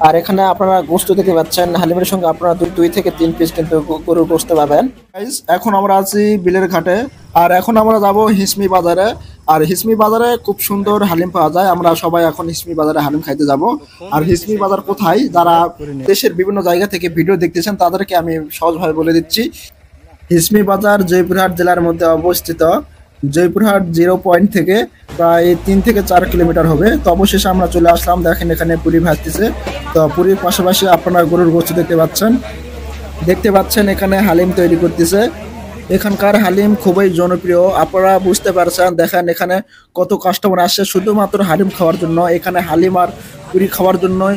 আর এখানে আপনারা গোস্ত দেখতে পাচ্ছেন, হালিমের সঙ্গে আপনারা 2 থেকে 3 পিস কিন্তু গরুর গোস্ত পাবেন। এখন আমরা আছি বিলের ঘাটে, আর এখন আমরা যাব হিসমি বাজারে। আর হিসমি বাজারে খুব সুন্দর হালিম পাওয়া যায়। আমরা সবাই এখন হিসমি বাজারে হালিম খাইতে যাব। আর হিসমি বাজার কোথায়, যারা দেশের বিভিন্ন জায়গা থেকে ভিডিও দেখতেছেন তাদেরকে আমি সহজভাবে বলে দিচ্ছি। হিসমি বাজার জয়পুরহাট জেলার মধ্যে অবস্থিত। জয়পুরহাট 0 পয়েন্ট থেকে প্রায় 3 থেকে 4 কিলোমিটার হবে। তো অবশেষে আমরা চলে আসলাম। দেখেন এখানে পুরি ভাজতেছে। তো পুরীর পাশাপাশি আপনারা গরুর গোস্ত দেখতে পাচ্ছেন এখানে হালিম তৈরি করতেছে। এখানকার হালিম খুবই জনপ্রিয়, আপনারা বুঝতে পারছেন। দেখেন এখানে কত কাস্টমার আসছে শুধুমাত্র হালিম খাওয়ার জন্য। এখানে হালিম আর পুরি খাওয়ার জন্যই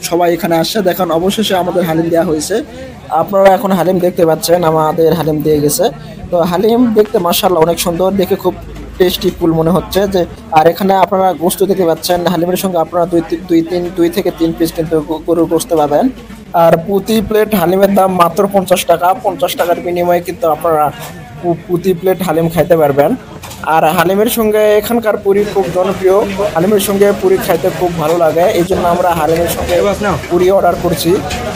সবাই এখানে আসছে। দেখেন অবশেষে আমাদের হালিম দেওয়া হয়েছে। আপনারা এখন হালিম দেখতে পাচ্ছেন, আমাদের হালিম দিয়ে গেছে। তো হালিম দেখতে মাশাআল্লাহ অনেক সুন্দর, দেখে খুব টেস্টি ফুল মনে হচ্ছে যে। আর এখানে আপনারা গোস্ত দেখতে পাচ্ছেন, হালিমের সঙ্গে আপনারা 2 থেকে 3 পিস কিন্তু গরুর গোস্ত পাবেন। আর প্রতি প্লেট হালিমের দাম মাত্র 50 টাকা। 50 টাকার বিনিময়ে কিন্তু আপনারা প্রতি প্লেট হালিম খাইতে পারবেন। আর হালিমের সঙ্গে এখানকার পুরি খুব জনপ্রিয়। হালিমের সঙ্গে পুরি খাইতে খুব ভালো লাগে, এই জন্য আমরা হালিমের সঙ্গে পুরি অর্ডার করছি।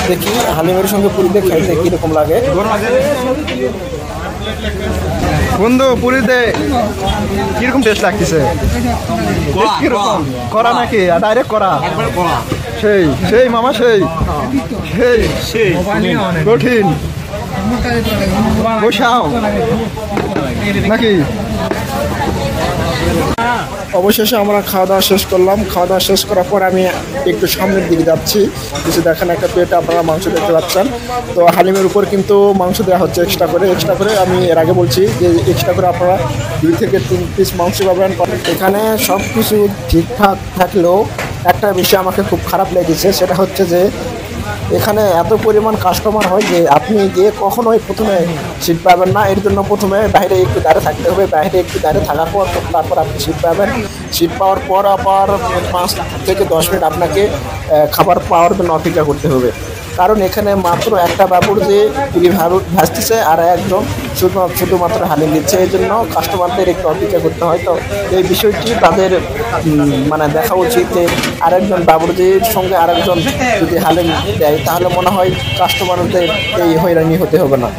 দেখি হালিমের সঙ্গে পুরি দিয়ে খাইতে কিরকম লাগে। বন্ধু পুরিতে কিরকম টেস্ট লাগতেছে? কিরকম করা নাকি ডাইরেক্ট করা? সেই সেই মামা সেই সেই সেই কঠিন বসাও নাকি? অবশেষে আমরা খাওয়া দাওয়া শেষ করলাম। খাওয়া দাওয়া শেষ করার পর আমি একটু সামনের দিকে যাচ্ছি। কিছু দেখেন একটা প্লেটে আপনারা মাংস দেখতে পাচ্ছেন। তো হালিমের উপর কিন্তু মাংস দেওয়া হচ্ছে এক্সট্রা করে। আমি এর আগে বলছি যে এক্সট্রা করে আপনারা 2 থেকে 3 পিস মাংস পাবেন। এখানে সব কিছু ঠিকঠাক থাকলেও একটা বিষয় আমাকে খুব খারাপ লেগেছে, সেটা হচ্ছে যে এখানে এত পরিমাণ কাস্টমার হয় যে আপনি গিয়ে কখনোই প্রথমে সিট পাবেন না। এর জন্য প্রথমে বাইরে একটু দাঁড়িয়ে থাকতে হবে। বাইরে একটু দাঁড়িয়ে থাকার পর তারপর আপনি সিট পাবেন। সিট পাওয়ার পর আবার 5 থেকে 10 মিনিট আপনাকে খাবার পাওয়ার জন্য অপেক্ষা করতে হবে। কারণ এখানে মাত্র একটা বাবুর যে পুরি ভাজতেছে আর একজন শুধুমাত্র হালিম দিচ্ছে, এই জন্য কাস্টমারদের একটু অপেক্ষা করতে হয়। তো এই বিষয়টি তাদের মানে দেখা উচিত যে আরেকজন বাবুর্চির সঙ্গে আরেকজন যদি হালিম দেয় তাহলে মনে হয় কাস্টমারদের এই হয়রানি হতে হবে না।